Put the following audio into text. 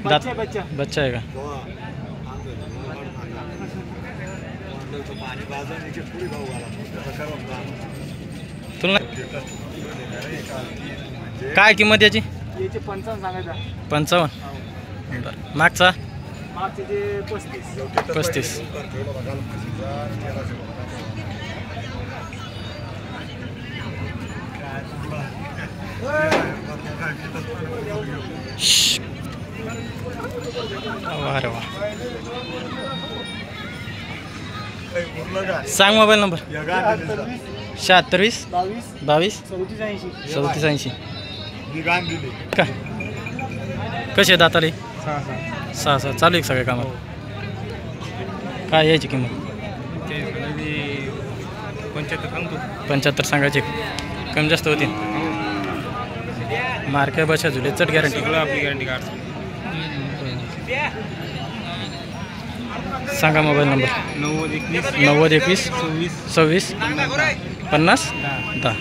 दात बच्चा आहे का? तुला काय किंमत याची? 55 सांगायचा. 55. बरं, मागचा मागचे ते 35. 35. वा रे वा. सांग मोबाईल नंबर. 76 22 34 80. का कसे दाताले? 6 चालू आहे सगळ्या कामात. काय यायची किंमत? 75 सांगायची. कमी जास्त होती. मार्के बशा झुले चट गॅरंटी. आपली गॅरंटी कार्ड. सांगा मोबाईल नंबर. 90 21 90 21 26 26 50 10.